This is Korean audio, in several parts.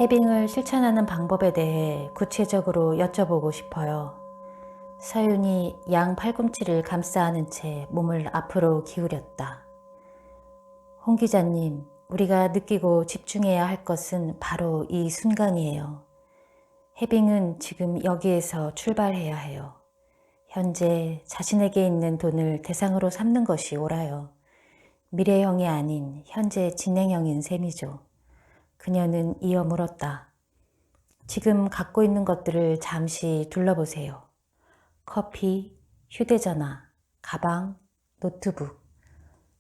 해빙을 실천하는 방법에 대해 구체적으로 여쭤보고 싶어요. 서윤이 양 팔꿈치를 감싸 안은 채 몸을 앞으로 기울였다. 홍 기자님, 우리가 느끼고 집중해야 할 것은 바로 이 순간이에요. 해빙은 지금 여기에서 출발해야 해요. 현재 자신에게 있는 돈을 대상으로 삼는 것이 옳아요. 미래형이 아닌 현재 진행형인 셈이죠. 그녀는 이어 물었다. 지금 갖고 있는 것들을 잠시 둘러보세요. 커피, 휴대전화, 가방, 노트북.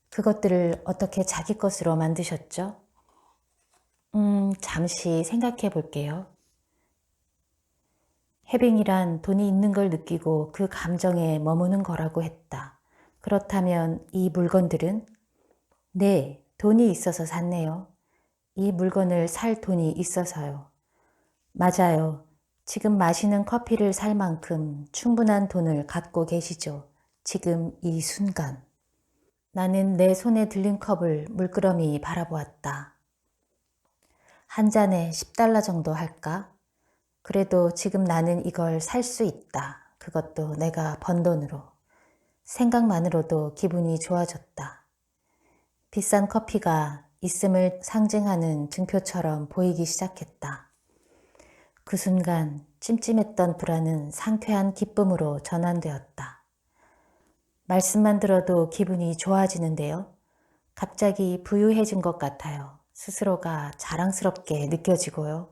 그것들을 어떻게 자기 것으로 만드셨죠? 잠시 생각해 볼게요. 해빙이란 돈이 있는 걸 느끼고 그 감정에 머무는 거라고 했다. 그렇다면 이 물건들은? 네, 돈이 있어서 샀네요. 이 물건을 살 돈이 있어서요. 맞아요. 지금 마시는 커피를 살 만큼 충분한 돈을 갖고 계시죠. 지금 이 순간. 나는 내 손에 들린 컵을 물끄러미 바라보았다. 한 잔에 $10 정도 할까? 그래도 지금 나는 이걸 살 수 있다. 그것도 내가 번 돈으로. 생각만으로도 기분이 좋아졌다. 비싼 커피가 있음을 상징하는 증표처럼 보이기 시작했다. 그 순간 찜찜했던 불안은 상쾌한 기쁨으로 전환되었다. 말씀만 들어도 기분이 좋아지는데요. 갑자기 부유해진 것 같아요. 스스로가 자랑스럽게 느껴지고요.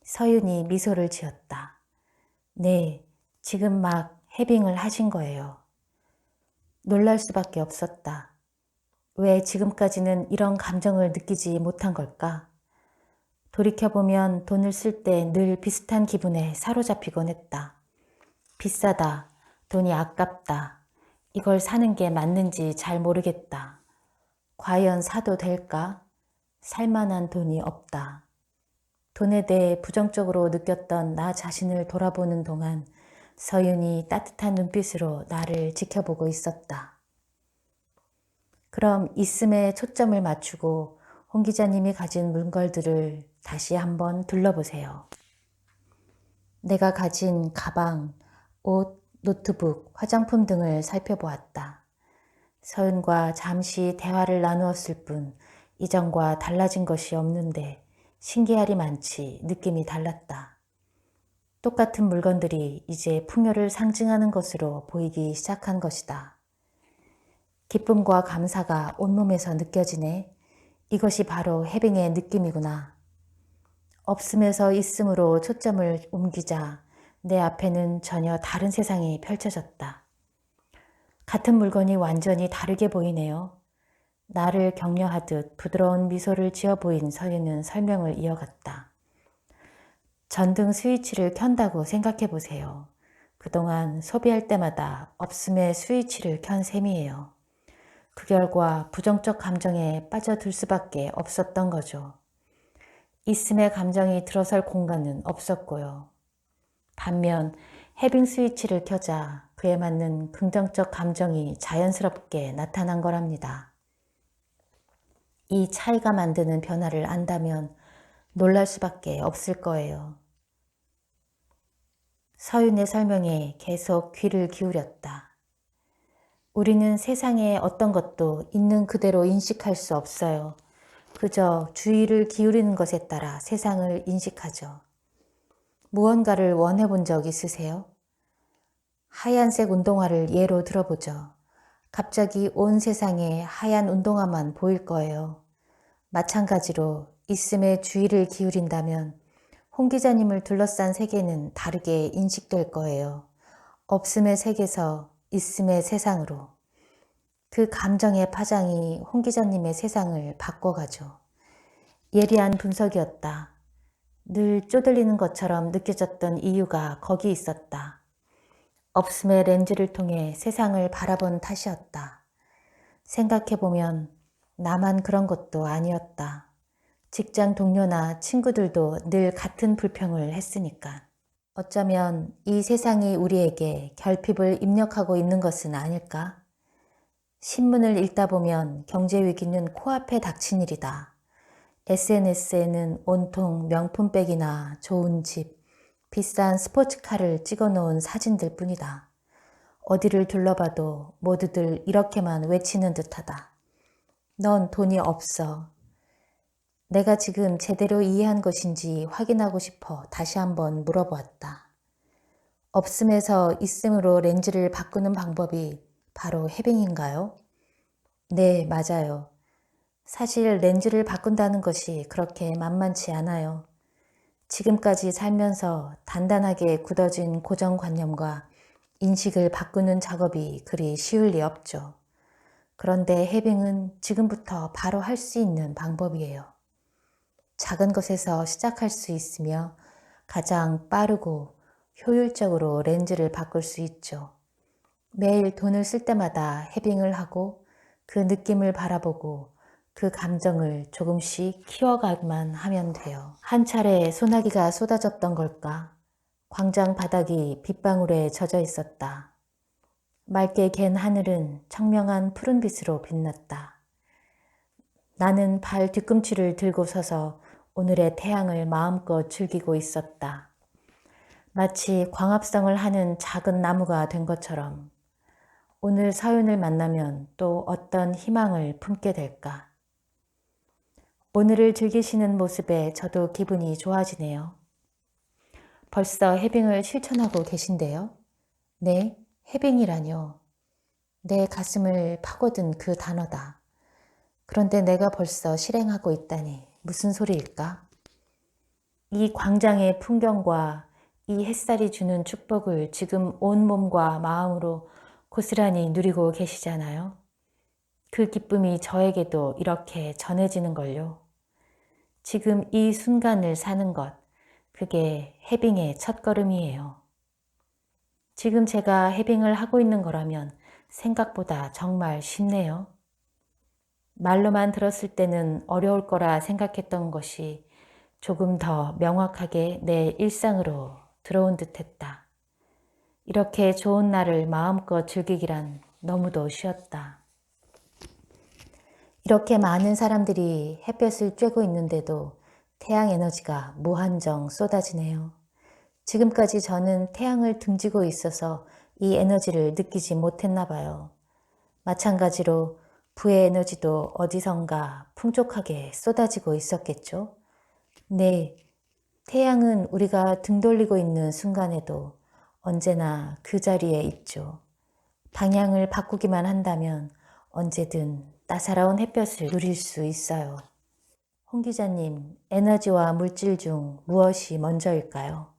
서윤이 미소를 지었다. 네, 지금 막 해빙을 하신 거예요. 놀랄 수밖에 없었다. 왜 지금까지는 이런 감정을 느끼지 못한 걸까? 돌이켜보면 돈을 쓸 때 늘 비슷한 기분에 사로잡히곤 했다. 비싸다, 돈이 아깝다, 이걸 사는 게 맞는지 잘 모르겠다. 과연 사도 될까? 살만한 돈이 없다. 돈에 대해 부정적으로 느꼈던 나 자신을 돌아보는 동안 서윤이 따뜻한 눈빛으로 나를 지켜보고 있었다. 그럼 있음에 초점을 맞추고 홍 기자님이 가진 물건들을 다시 한번 둘러보세요. 내가 가진 가방, 옷, 노트북, 화장품 등을 살펴보았다. 서윤과 잠시 대화를 나누었을 뿐 이전과 달라진 것이 없는데 신기하리 많지 느낌이 달랐다. 똑같은 물건들이 이제 풍요를 상징하는 것으로 보이기 시작한 것이다. 기쁨과 감사가 온몸에서 느껴지네. 이것이 바로 해빙의 느낌이구나. 없음에서 있음으로 초점을 옮기자 내 앞에는 전혀 다른 세상이 펼쳐졌다. 같은 물건이 완전히 다르게 보이네요. 나를 격려하듯 부드러운 미소를 지어 보인 서윤은 설명을 이어갔다. 전등 스위치를 켠다고 생각해 보세요. 그동안 소비할 때마다 없음의 스위치를 켠 셈이에요. 그 결과 부정적 감정에 빠져들 수밖에 없었던 거죠. 있음의 감정이 들어설 공간은 없었고요. 반면 해빙 스위치를 켜자 그에 맞는 긍정적 감정이 자연스럽게 나타난 거랍니다. 이 차이가 만드는 변화를 안다면 놀랄 수밖에 없을 거예요. 서윤의 설명에 계속 귀를 기울였다. 우리는 세상의 어떤 것도 있는 그대로 인식할 수 없어요. 그저 주의를 기울이는 것에 따라 세상을 인식하죠. 무언가를 원해 본 적 있으세요? 하얀색 운동화를 예로 들어보죠. 갑자기 온 세상에 하얀 운동화만 보일 거예요. 마찬가지로 있음에 주의를 기울인다면 홍 기자님을 둘러싼 세계는 다르게 인식될 거예요. 없음의 세계에서 있음의 세상으로. 그 감정의 파장이 홍 기자님의 세상을 바꿔가죠. 예리한 분석이었다. 늘 쪼들리는 것처럼 느껴졌던 이유가 거기 있었다. 없음의 렌즈를 통해 세상을 바라본 탓이었다. 생각해보면 나만 그런 것도 아니었다. 직장 동료나 친구들도 늘 같은 불평을 했으니까. 어쩌면 이 세상이 우리에게 결핍을 입력하고 있는 것은 아닐까? 신문을 읽다 보면 경제 위기는 코앞에 닥친 일이다. SNS에는 온통 명품백이나 좋은 집, 비싼 스포츠카를 찍어 놓은 사진들 뿐이다. 어디를 둘러봐도 모두들 이렇게만 외치는 듯하다. 넌 돈이 없어. 내가 지금 제대로 이해한 것인지 확인하고 싶어 다시 한번 물어보았다. 없음에서 있음으로 렌즈를 바꾸는 방법이 바로 해빙인가요? 네, 맞아요. 사실 렌즈를 바꾼다는 것이 그렇게 만만치 않아요. 지금까지 살면서 단단하게 굳어진 고정관념과 인식을 바꾸는 작업이 그리 쉬울 리 없죠. 그런데 해빙은 지금부터 바로 할 수 있는 방법이에요. 작은 것에서 시작할 수 있으며 가장 빠르고 효율적으로 렌즈를 바꿀 수 있죠. 매일 돈을 쓸 때마다 해빙을 하고 그 느낌을 바라보고 그 감정을 조금씩 키워가기만 하면 돼요. 한 차례 소나기가 쏟아졌던 걸까? 광장 바닥이 빗방울에 젖어 있었다. 맑게 갠 하늘은 청명한 푸른빛으로 빛났다. 나는 발 뒤꿈치를 들고 서서 오늘의 태양을 마음껏 즐기고 있었다. 마치 광합성을 하는 작은 나무가 된 것처럼 오늘 서윤을 만나면 또 어떤 희망을 품게 될까? 오늘을 즐기시는 모습에 저도 기분이 좋아지네요. 벌써 해빙을 실천하고 계신데요. 네, 해빙이라뇨. 내 가슴을 파고든 그 단어다. 그런데 내가 벌써 실행하고 있다니 무슨 소리일까? 이 광장의 풍경과 이 햇살이 주는 축복을 지금 온몸과 마음으로 고스란히 누리고 계시잖아요. 그 기쁨이 저에게도 이렇게 전해지는 걸요. 지금 이 순간을 사는 것, 그게 해빙의 첫걸음이에요. 지금 제가 해빙을 하고 있는 거라면 생각보다 정말 쉽네요. 말로만 들었을 때는 어려울 거라 생각했던 것이 조금 더 명확하게 내 일상으로 들어온 듯했다. 이렇게 좋은 날을 마음껏 즐기기란 너무도 쉬웠다. 이렇게 많은 사람들이 햇볕을 쬐고 있는데도 태양 에너지가 무한정 쏟아지네요. 지금까지 저는 태양을 등지고 있어서 이 에너지를 느끼지 못했나 봐요. 마찬가지로 부의 에너지도 어디선가 풍족하게 쏟아지고 있었겠죠? 네, 태양은 우리가 등 돌리고 있는 순간에도 언제나 그 자리에 있죠. 방향을 바꾸기만 한다면 언제든 따사로운 햇볕을 누릴 수 있어요. 홍 기자님, 에너지와 물질 중 무엇이 먼저일까요?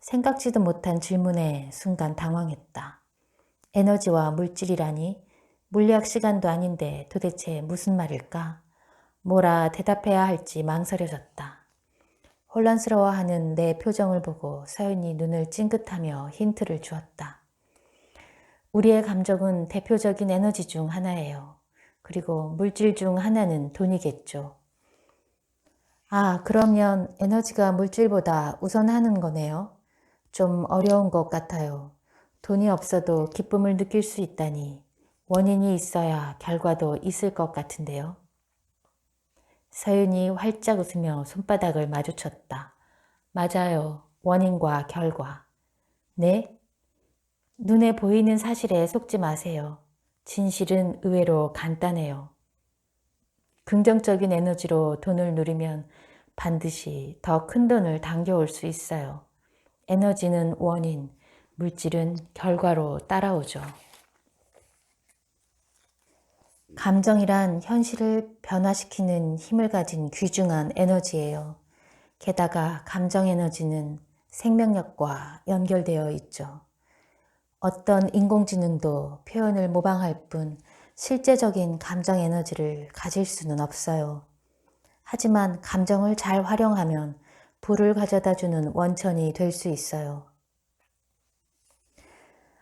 생각지도 못한 질문에 순간 당황했다. 에너지와 물질이라니 물리학 시간도 아닌데 도대체 무슨 말일까? 뭐라 대답해야 할지 망설여졌다. 혼란스러워하는 내 표정을 보고 서윤이 눈을 찡긋하며 힌트를 주었다. 우리의 감정은 대표적인 에너지 중 하나예요. 그리고 물질 중 하나는 돈이겠죠. 아, 그러면 에너지가 물질보다 우선하는 거네요. 좀 어려운 것 같아요. 돈이 없어도 기쁨을 느낄 수 있다니 원인이 있어야 결과도 있을 것 같은데요. 서윤이 활짝 웃으며 손바닥을 마주쳤다. 맞아요. 원인과 결과. 네? 눈에 보이는 사실에 속지 마세요. 진실은 의외로 간단해요. 긍정적인 에너지로 돈을 누리면 반드시 더 큰 돈을 당겨올 수 있어요. 에너지는 원인, 물질은 결과로 따라오죠. 감정이란 현실을 변화시키는 힘을 가진 귀중한 에너지예요. 게다가 감정 에너지는 생명력과 연결되어 있죠. 어떤 인공지능도 표현을 모방할 뿐 실제적인 감정 에너지를 가질 수는 없어요. 하지만 감정을 잘 활용하면 부를 가져다주는 원천이 될 수 있어요.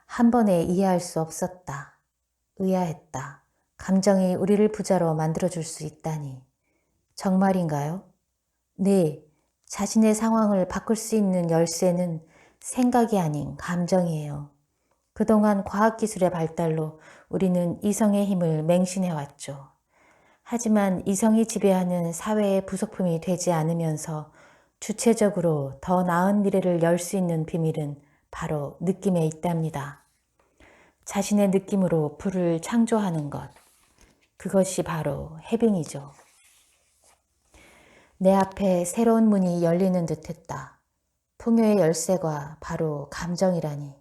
한 번에 이해할 수 없었다. 의아했다. 감정이 우리를 부자로 만들어줄 수 있다니. 정말인가요? 네, 자신의 상황을 바꿀 수 있는 열쇠는 생각이 아닌 감정이에요. 그동안 과학기술의 발달로 우리는 이성의 힘을 맹신해왔죠. 하지만 이성이 지배하는 사회의 부속품이 되지 않으면서 주체적으로 더 나은 미래를 열 수 있는 비밀은 바로 느낌에 있답니다. 자신의 느낌으로 불을 창조하는 것, 그것이 바로 해빙이죠. 내 앞에 새로운 문이 열리는 듯 했다. 풍요의 열쇠가 바로 감정이라니.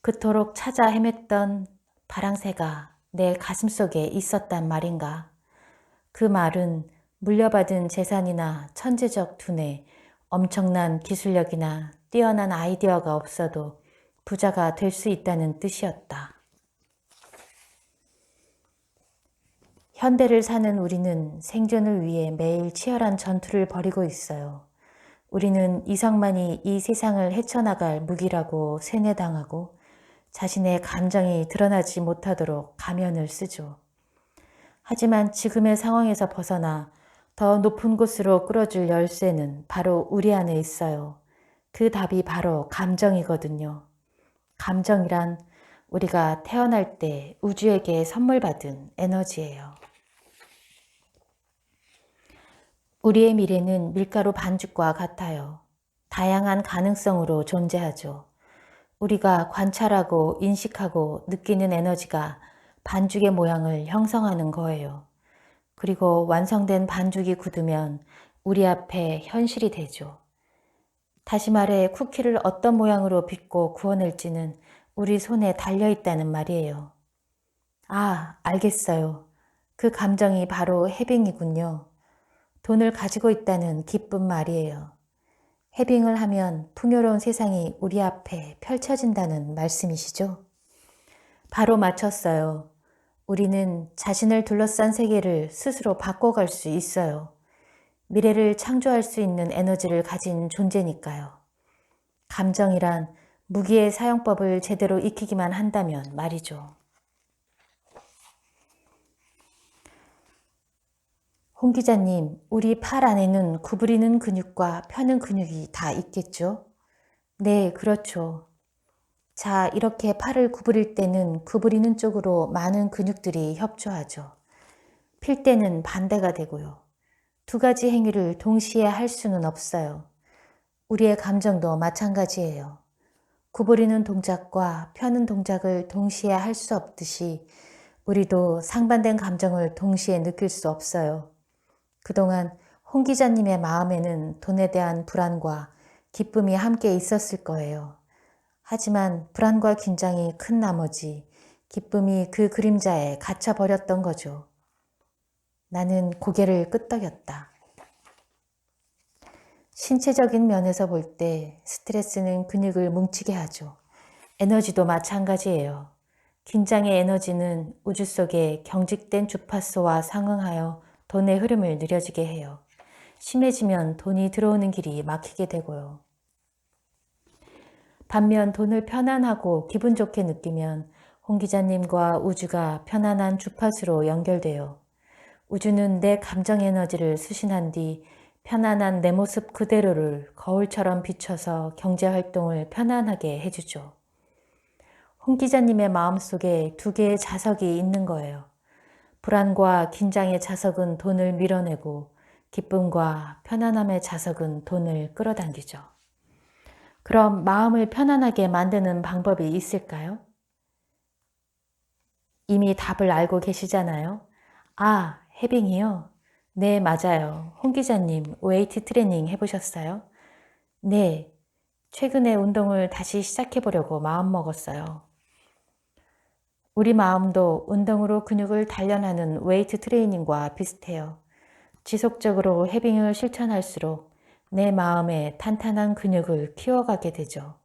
그토록 찾아 헤맸던 파랑새가 내 가슴속에 있었단 말인가. 그 말은 물려받은 재산이나 천재적 두뇌, 엄청난 기술력이나 뛰어난 아이디어가 없어도 부자가 될 수 있다는 뜻이었다. 현대를 사는 우리는 생존을 위해 매일 치열한 전투를 벌이고 있어요. 우리는 이성만이 이 세상을 헤쳐나갈 무기라고 세뇌당하고 자신의 감정이 드러나지 못하도록 가면을 쓰죠. 하지만 지금의 상황에서 벗어나 더 높은 곳으로 끌어줄 열쇠는 바로 우리 안에 있어요. 그 답이 바로 감정이거든요. 감정이란 우리가 태어날 때 우주에게 선물 받은 에너지예요. 우리의 미래는 밀가루 반죽과 같아요. 다양한 가능성으로 존재하죠. 우리가 관찰하고 인식하고 느끼는 에너지가 반죽의 모양을 형성하는 거예요. 그리고 완성된 반죽이 굳으면 우리 앞에 현실이 되죠. 다시 말해 쿠키를 어떤 모양으로 빚고 구워낼지는 우리 손에 달려있다는 말이에요. 아, 알겠어요. 그 감정이 바로 해빙이군요. 돈을 가지고 있다는 기쁜 말이에요. 해빙을 하면 풍요로운 세상이 우리 앞에 펼쳐진다는 말씀이시죠? 바로 맞췄어요. 우리는 자신을 둘러싼 세계를 스스로 바꿔갈 수 있어요. 미래를 창조할 수 있는 에너지를 가진 존재니까요. 감정이란 무기의 사용법을 제대로 익히기만 한다면 말이죠. 홍 기자님, 우리 팔 안에는 구부리는 근육과 펴는 근육이 다 있겠죠? 네, 그렇죠. 자, 이렇게 팔을 구부릴 때는 구부리는 쪽으로 많은 근육들이 협조하죠. 필 때는 반대가 되고요. 두 가지 행위를 동시에 할 수는 없어요. 우리의 감정도 마찬가지예요. 구부리는 동작과 펴는 동작을 동시에 할 수 없듯이 우리도 상반된 감정을 동시에 느낄 수 없어요. 그동안 홍 기자님의 마음에는 돈에 대한 불안과 기쁨이 함께 있었을 거예요. 하지만 불안과 긴장이 큰 나머지 기쁨이 그 그림자에 갇혀버렸던 거죠. 나는 고개를 끄덕였다. 신체적인 면에서 볼 때 스트레스는 근육을 뭉치게 하죠. 에너지도 마찬가지예요. 긴장의 에너지는 우주 속에 경직된 주파수와 상응하여 돈의 흐름을 느려지게 해요. 심해지면 돈이 들어오는 길이 막히게 되고요. 반면 돈을 편안하고 기분 좋게 느끼면 홍 기자님과 우주가 편안한 주파수로 연결돼요. 우주는 내 감정 에너지를 수신한 뒤 편안한 내 모습 그대로를 거울처럼 비춰서 경제활동을 편안하게 해주죠. 홍 기자님의 마음속에 두 개의 자석이 있는 거예요. 불안과 긴장의 자석은 돈을 밀어내고 기쁨과 편안함의 자석은 돈을 끌어당기죠. 그럼 마음을 편안하게 만드는 방법이 있을까요? 이미 답을 알고 계시잖아요. 아, 해빙이요? 네, 맞아요. 홍 기자님, 웨이트 트레이닝 해보셨어요? 네, 최근에 운동을 다시 시작해보려고 마음먹었어요. 우리 마음도 운동으로 근육을 단련하는 웨이트 트레이닝과 비슷해요. 지속적으로 해빙을 실천할수록 내 마음에 탄탄한 근육을 키워가게 되죠.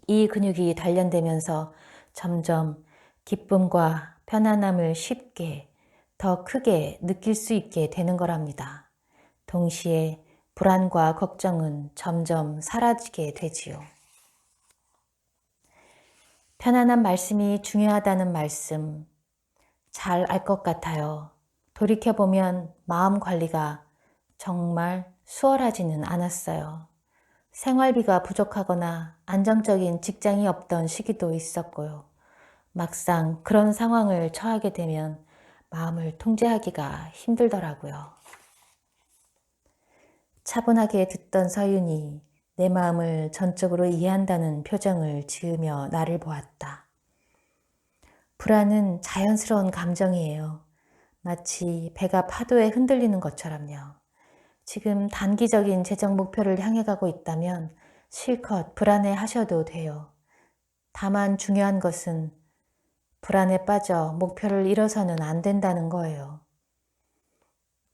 이 근육이 단련되면서 점점 기쁨과 편안함을 쉽게, 더 크게 느낄 수 있게 되는 거랍니다. 동시에 불안과 걱정은 점점 사라지게 되지요. 편안한 말씀이 중요하다는 말씀 잘 알 것 같아요. 돌이켜보면 마음 관리가 정말 수월하지는 않았어요. 생활비가 부족하거나 안정적인 직장이 없던 시기도 있었고요. 막상 그런 상황을 처하게 되면 마음을 통제하기가 힘들더라고요. 차분하게 듣던 서윤이 내 마음을 전적으로 이해한다는 표정을 지으며 나를 보았다. 불안은 자연스러운 감정이에요. 마치 배가 파도에 흔들리는 것처럼요. 지금 단기적인 재정 목표를 향해 가고 있다면 실컷 불안해 하셔도 돼요. 다만 중요한 것은 불안에 빠져 목표를 잃어서는 안 된다는 거예요.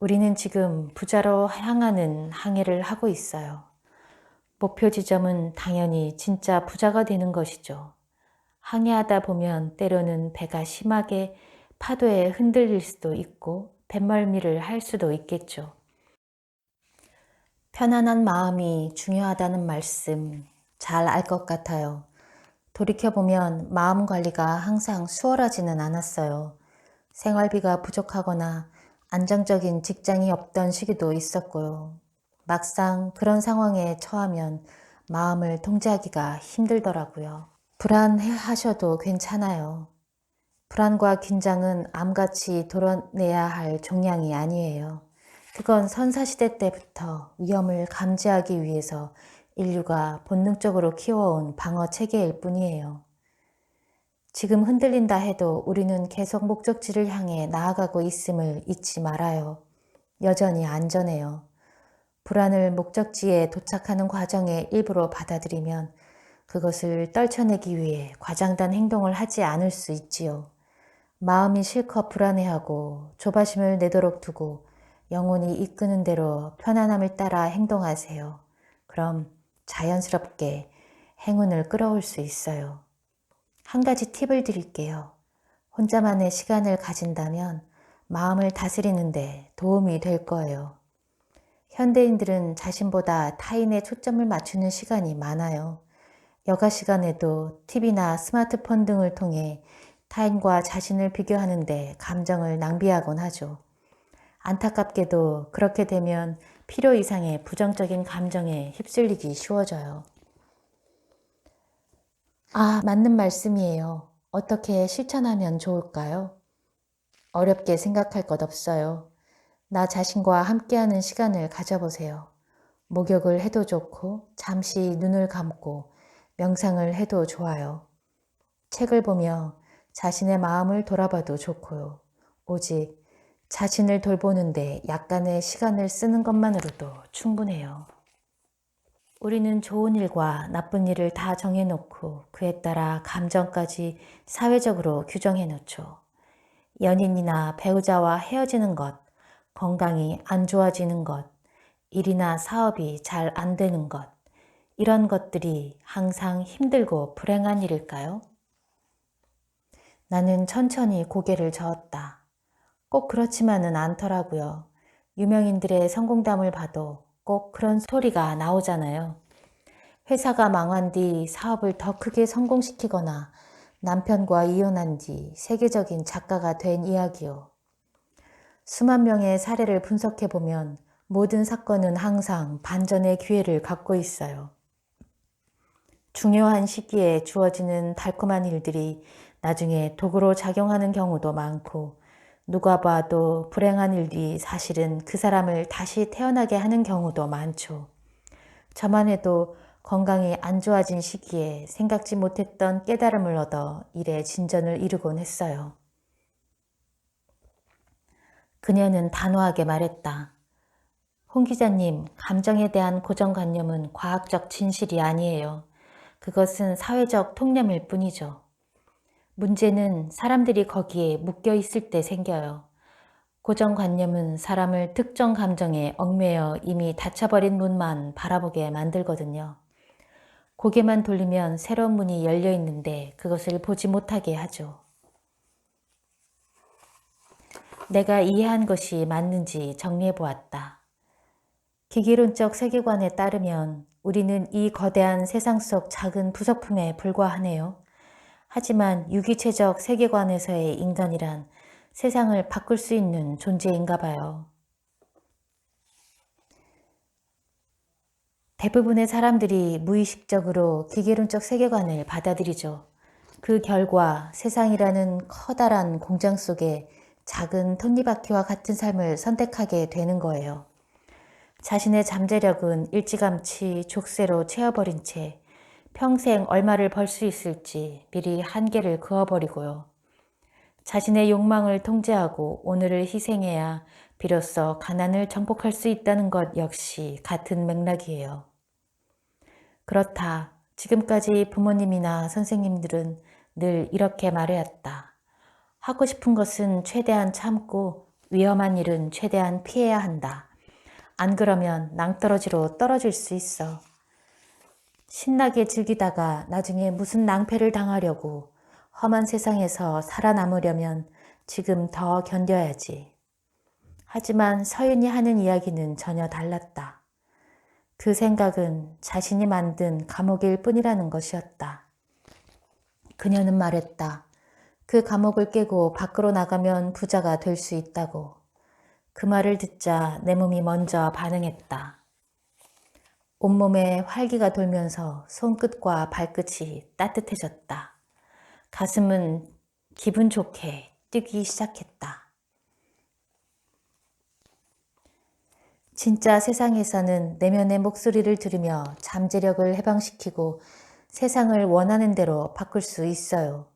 우리는 지금 부자로 향하는 항해를 하고 있어요. 목표 지점은 당연히 진짜 부자가 되는 것이죠. 항해하다 보면 때로는 배가 심하게 파도에 흔들릴 수도 있고 뱃멀미를 할 수도 있겠죠. 편안한 마음이 중요하다는 말씀 잘 알 것 같아요. 돌이켜보면 마음 관리가 항상 수월하지는 않았어요. 생활비가 부족하거나 안정적인 직장이 없던 시기도 있었고요. 막상 그런 상황에 처하면 마음을 통제하기가 힘들더라고요. 불안해하셔도 괜찮아요. 불안과 긴장은 암같이 도려내야 할 종량이 아니에요. 그건 선사시대 때부터 위험을 감지하기 위해서 인류가 본능적으로 키워온 방어 체계일 뿐이에요. 지금 흔들린다 해도 우리는 계속 목적지를 향해 나아가고 있음을 잊지 말아요. 여전히 안전해요. 불안을 목적지에 도착하는 과정의 일부로 받아들이면 그것을 떨쳐내기 위해 과장된 행동을 하지 않을 수 있지요. 마음이 실컷 불안해하고 조바심을 내도록 두고 영혼이 이끄는 대로 편안함을 따라 행동하세요. 그럼 자연스럽게 행운을 끌어올 수 있어요. 한 가지 팁을 드릴게요. 혼자만의 시간을 가진다면 마음을 다스리는데 도움이 될 거예요. 현대인들은 자신보다 타인에 초점을 맞추는 시간이 많아요. 여가 시간에도 TV나 스마트폰 등을 통해 타인과 자신을 비교하는데 감정을 낭비하곤 하죠. 안타깝게도 그렇게 되면 필요 이상의 부정적인 감정에 휩쓸리기 쉬워져요. 맞는 말씀이에요. 어떻게 실천하면 좋을까요? 어렵게 생각할 것 없어요. 나 자신과 함께하는 시간을 가져보세요. 목욕을 해도 좋고 잠시 눈을 감고 명상을 해도 좋아요. 책을 보며 자신의 마음을 돌아봐도 좋고요. 오직 자신을 돌보는데 약간의 시간을 쓰는 것만으로도 충분해요. 우리는 좋은 일과 나쁜 일을 다 정해놓고 그에 따라 감정까지 사회적으로 규정해놓죠. 연인이나 배우자와 헤어지는 것, 건강이 안 좋아지는 것, 일이나 사업이 잘 안 되는 것, 이런 것들이 항상 힘들고 불행한 일일까요? 나는 천천히 고개를 저었다. 꼭 그렇지만은 않더라고요. 유명인들의 성공담을 봐도 꼭 그런 스토리가 나오잖아요. 회사가 망한 뒤 사업을 더 크게 성공시키거나 남편과 이혼한 뒤 세계적인 작가가 된 이야기요. 수만 명의 사례를 분석해보면 모든 사건은 항상 반전의 기회를 갖고 있어요. 중요한 시기에 주어지는 달콤한 일들이 나중에 독으로 작용하는 경우도 많고 누가 봐도 불행한 일이 사실은 그 사람을 다시 태어나게 하는 경우도 많죠. 저만 해도 건강이 안 좋아진 시기에 생각지 못했던 깨달음을 얻어 일에 진전을 이루곤 했어요. 그녀는 단호하게 말했다. 홍 기자님, 감정에 대한 고정관념은 과학적 진실이 아니에요. 그것은 사회적 통념일 뿐이죠. 문제는 사람들이 거기에 묶여 있을 때 생겨요. 고정관념은 사람을 특정 감정에 얽매여 이미 닫혀버린 문만 바라보게 만들거든요. 고개만 돌리면 새로운 문이 열려 있는데 그것을 보지 못하게 하죠. 내가 이해한 것이 맞는지 정리해 보았다. 기기론적 세계관에 따르면 우리는 이 거대한 세상 속 작은 부속품에 불과하네요. 하지만 유기체적 세계관에서의 인간이란 세상을 바꿀 수 있는 존재인가 봐요. 대부분의 사람들이 무의식적으로 기계론적 세계관을 받아들이죠. 그 결과 세상이라는 커다란 공장 속에 작은 톱니바퀴와 같은 삶을 선택하게 되는 거예요. 자신의 잠재력은 일찌감치 족쇄로 채워버린 채 평생 얼마를 벌 수 있을지 미리 한계를 그어버리고요. 자신의 욕망을 통제하고 오늘을 희생해야 비로소 가난을 정복할 수 있다는 것 역시 같은 맥락이에요. 그렇다. 지금까지 부모님이나 선생님들은 늘 이렇게 말해왔다. 하고 싶은 것은 최대한 참고 위험한 일은 최대한 피해야 한다. 안 그러면 낭떠러지로 떨어질 수 있어. 신나게 즐기다가 나중에 무슨 낭패를 당하려고 험한 세상에서 살아남으려면 지금 더 견뎌야지. 하지만 서윤이 하는 이야기는 전혀 달랐다. 그 생각은 자신이 만든 감옥일 뿐이라는 것이었다. 그녀는 말했다. 그 감옥을 깨고 밖으로 나가면 부자가 될 수 있다고. 그 말을 듣자 내 몸이 먼저 반응했다. 온몸에 활기가 돌면서 손끝과 발끝이 따뜻해졌다. 가슴은 기분 좋게 뛰기 시작했다. 진짜 세상에서는 내면의 목소리를 들으며 잠재력을 해방시키고 세상을 원하는 대로 바꿀 수 있어요.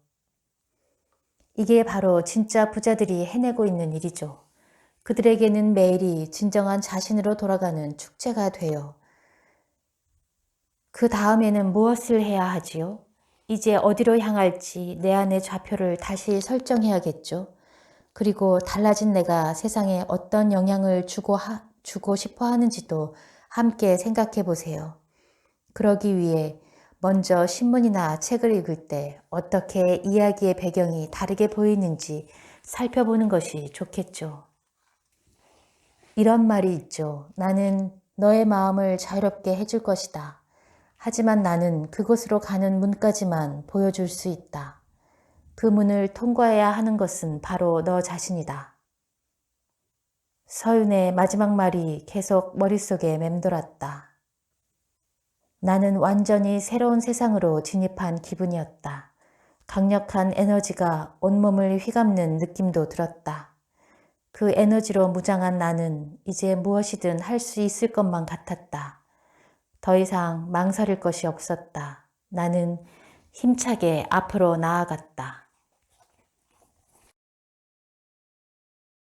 이게 바로 진짜 부자들이 해내고 있는 일이죠. 그들에게는 매일이 진정한 자신으로 돌아가는 축제가 돼요. 그 다음에는 무엇을 해야 하지요? 이제 어디로 향할지 내 안의 좌표를 다시 설정해야겠죠. 그리고 달라진 내가 세상에 어떤 영향을 주고 싶어 하는지도 함께 생각해 보세요. 그러기 위해 먼저 신문이나 책을 읽을 때 어떻게 이야기의 배경이 다르게 보이는지 살펴보는 것이 좋겠죠. 이런 말이 있죠. 나는 너의 마음을 자유롭게 해줄 것이다. 하지만 나는 그곳으로 가는 문까지만 보여줄 수 있다. 그 문을 통과해야 하는 것은 바로 너 자신이다. 서윤의 마지막 말이 계속 머릿속에 맴돌았다. 나는 완전히 새로운 세상으로 진입한 기분이었다. 강력한 에너지가 온몸을 휘감는 느낌도 들었다. 그 에너지로 무장한 나는 이제 무엇이든 할 수 있을 것만 같았다. 더 이상 망설일 것이 없었다. 나는 힘차게 앞으로 나아갔다.